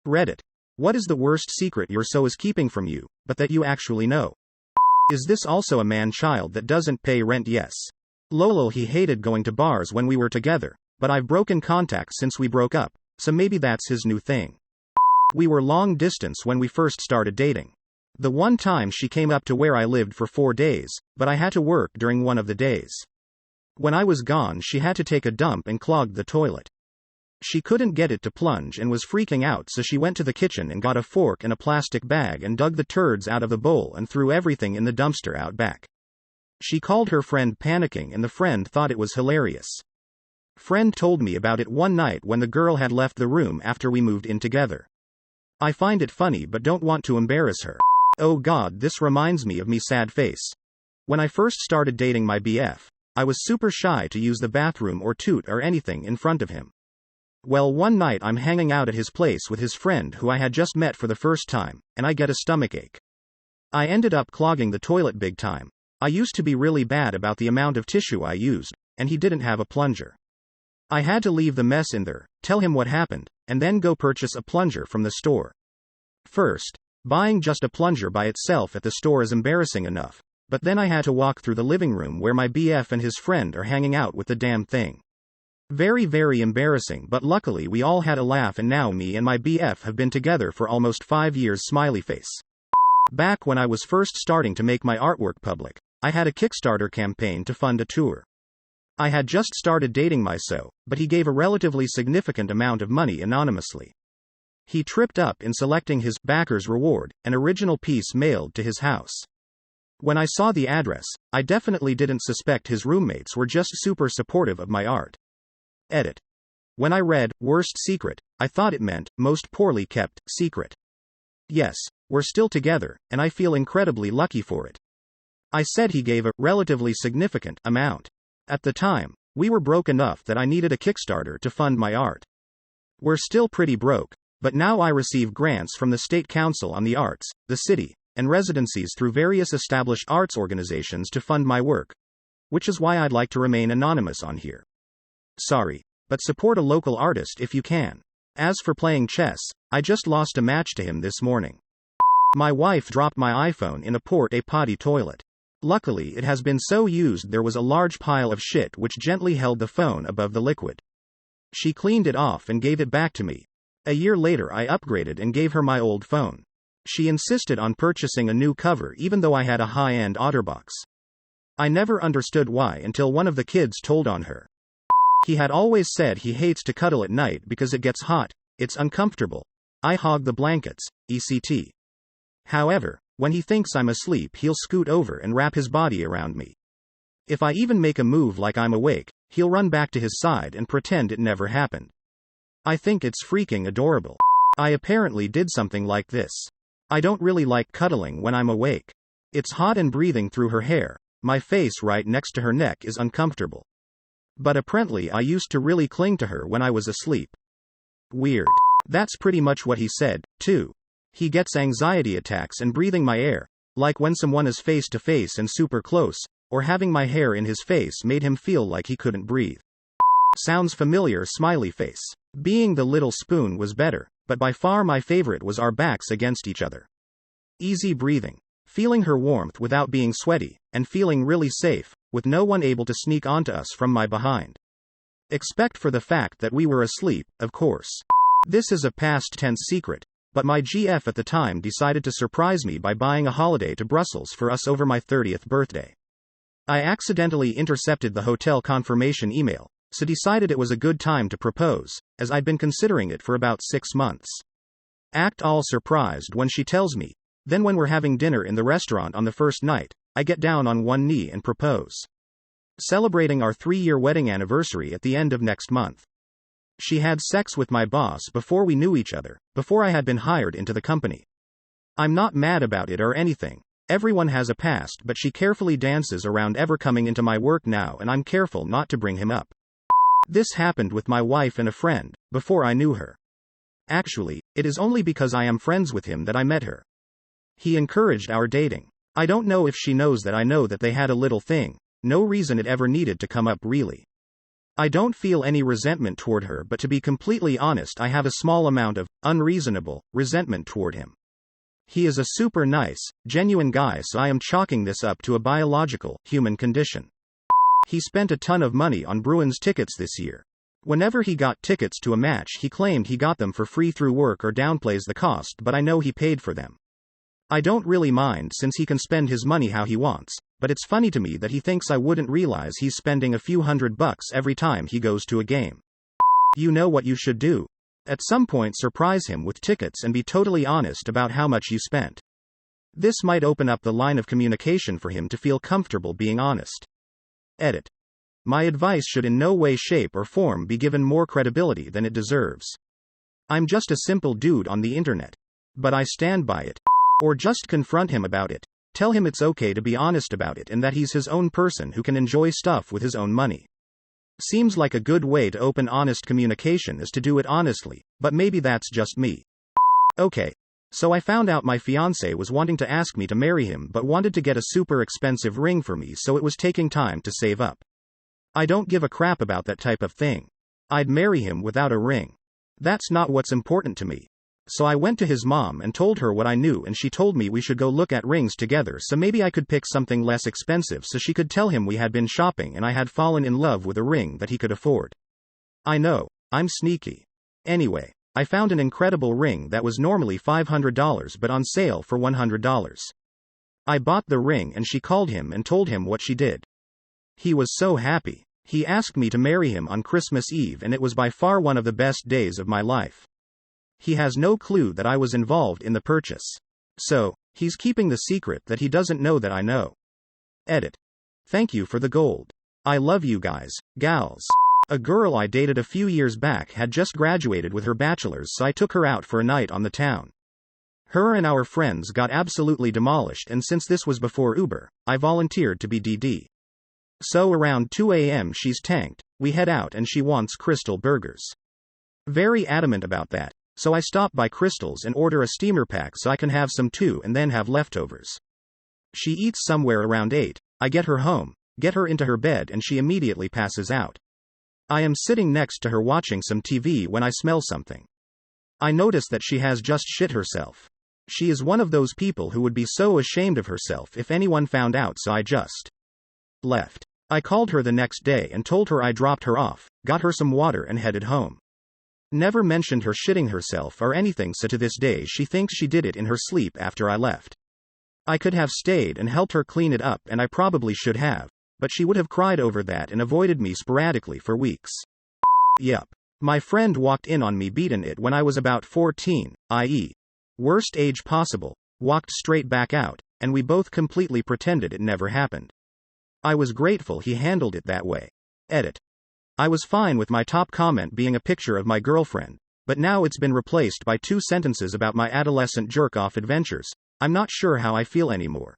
Reddit. What is the worst secret your so is keeping from you, but that you actually know? Is this also a man-child that doesn't pay rent? Yes. Lol, he hated going to bars when we were together, but I've broken contact since we broke up, so maybe that's his new thing. We were long distance when we first started dating. The one time she came up to where I lived for 4 days, but I had to work during one of the days. When I was gone, she had to take a dump and clogged the toilet. She couldn't get it to plunge and was freaking out, so she went to the kitchen and got a fork and a plastic bag and dug the turds out of the bowl and threw everything in the dumpster out back. She called her friend panicking and the friend thought it was hilarious. Friend told me about it one night when the girl had left the room after we moved in together. I find it funny but don't want to embarrass her. Oh god, this reminds me of me sad face. When I first started dating my BF, I was super shy to use the bathroom or toot or anything in front of him. Well, one night I'm hanging out at his place with his friend who I had just met for the first time, and I get a stomachache. I ended up clogging the toilet big time. I used to be really bad about the amount of tissue I used, and he didn't have a plunger. I had to leave the mess in there, tell him what happened, and then go purchase a plunger from the store. First, buying just a plunger by itself at the store is embarrassing enough, but then I had to walk through the living room where my BF and his friend are hanging out with the damn thing. Very, very embarrassing, but luckily we all had a laugh and now me and my BF have been together for almost 5 years. Smiley face. Back when I was first starting to make my artwork public, I had a Kickstarter campaign to fund a tour. I had just started dating my so, but he gave a relatively significant amount of money anonymously. He tripped up in selecting his backer's reward, an original piece mailed to his house. When I saw the address, I definitely didn't suspect his roommates were just super supportive of my art. Edit. When I read, worst secret, I thought it meant, most poorly kept, secret. Yes, we're still together, and I feel incredibly lucky for it. I said he gave a relatively significant amount. At the time, we were broke enough that I needed a Kickstarter to fund my art. We're still pretty broke, but now I receive grants from the State Council on the Arts, the city, and residencies through various established arts organizations to fund my work. Which is why I'd like to remain anonymous on here. Sorry, but support a local artist if you can. As for playing chess, I just lost a match to him this morning. My wife dropped my iPhone in a potty toilet. Luckily it has been so used there was a large pile of shit which gently held the phone above the liquid. She cleaned it off and gave it back to me. A year later I upgraded and gave her my old phone. She insisted on purchasing a new cover even though I had a high-end OtterBox. I never understood why until one of the kids told on her. He had always said he hates to cuddle at night because it gets hot, it's uncomfortable. I hog the blankets, etc. However, when he thinks I'm asleep he'll scoot over and wrap his body around me. If I even make a move like I'm awake, he'll run back to his side and pretend it never happened. I think it's freaking adorable. I apparently did something like this. I don't really like cuddling when I'm awake. It's hot and breathing through her hair, my face right next to her neck is uncomfortable. But apparently I used to really cling to her when I was asleep. Weird. That's pretty much what he said, too. He gets anxiety attacks and breathing my air, like when someone is face to face and super close, or having my hair in his face made him feel like he couldn't breathe. Sounds familiar. Smiley face. Being the little spoon was better, but by far my favorite was our backs against each other. Easy breathing. Feeling her warmth without being sweaty, and feeling really safe, with no one able to sneak onto us from my behind. Except for the fact that we were asleep, of course. This is a past tense secret, but my GF at the time decided to surprise me by buying a holiday to Brussels for us over my 30th birthday. I accidentally intercepted the hotel confirmation email, so decided it was a good time to propose, as I'd been considering it for about 6 months. Act all surprised when she tells me. Then when we're having dinner in the restaurant on the first night, I get down on one knee and propose. Celebrating our 3-year wedding anniversary at the end of next month. She had sex with my boss before we knew each other, before I had been hired into the company. I'm not mad about it or anything. Everyone has a past, but she carefully dances around ever coming into my work now and I'm careful not to bring him up. This happened with my wife and a friend, before I knew her. Actually, it is only because I am friends with him that I met her. He encouraged our dating. I don't know if she knows that I know that they had a little thing, no reason it ever needed to come up really. I don't feel any resentment toward her, but to be completely honest, I have a small amount of unreasonable resentment toward him. He is a super nice, genuine guy, so I am chalking this up to a biological, human condition. He spent a ton of money on Bruins tickets this year. Whenever he got tickets to a match, he claimed he got them for free through work or downplays the cost, but I know he paid for them. I don't really mind since he can spend his money how he wants, but it's funny to me that he thinks I wouldn't realize he's spending a few $100 every time he goes to a game. You know what you should do? At some point surprise him with tickets and be totally honest about how much you spent. This might open up the line of communication for him to feel comfortable being honest. Edit. My advice should in no way, shape, or form be given more credibility than it deserves. I'm just a simple dude on the internet. But I stand by it. Or just confront him about it. Tell him it's okay to be honest about it and that he's his own person who can enjoy stuff with his own money. Seems like a good way to open honest communication is to do it honestly, but maybe that's just me. Okay. So I found out my fiancé was wanting to ask me to marry him but wanted to get a super expensive ring for me, so it was taking time to save up. I don't give a crap about that type of thing. I'd marry him without a ring. That's not what's important to me. So I went to his mom and told her what I knew, and she told me we should go look at rings together so maybe I could pick something less expensive so she could tell him we had been shopping and I had fallen in love with a ring that he could afford. I know, I'm sneaky. Anyway, I found an incredible ring that was normally $500 but on sale for $100. I bought the ring and she called him and told him what she did. He was so happy. He asked me to marry him on Christmas Eve and it was by far one of the best days of my life. He has no clue that I was involved in the purchase. So, he's keeping the secret that he doesn't know that I know. Edit. Thank you for the gold. I love you guys, gals. A girl I dated a few years back had just graduated with her bachelor's, so I took her out for a night on the town. Her and our friends got absolutely demolished, and since this was before Uber, I volunteered to be DD. So around 2 a.m. she's tanked, we head out and she wants Crystal burgers. Very adamant about that. So I stop by Crystal's and order a steamer pack so I can have some too and then have leftovers. She eats somewhere around 8, I get her home, get her into her bed, and she immediately passes out. I am sitting next to her watching some TV when I smell something. I notice that she has just shit herself. She is one of those people who would be so ashamed of herself if anyone found out, so I just left. I called her the next day and told her I dropped her off, got her some water and headed home. Never mentioned her shitting herself or anything, so to this day she thinks she did it in her sleep after I left. I could have stayed and helped her clean it up, and I probably should have, but she would have cried over that and avoided me sporadically for weeks. Yup. My friend walked in on me beating it when I was about 14, i.e., worst age possible, walked straight back out, and we both completely pretended it never happened. I was grateful he handled it that way. Edit. I was fine with my top comment being a picture of my girlfriend, but now it's been replaced by 2 sentences about my adolescent jerk-off adventures. I'm not sure how I feel anymore.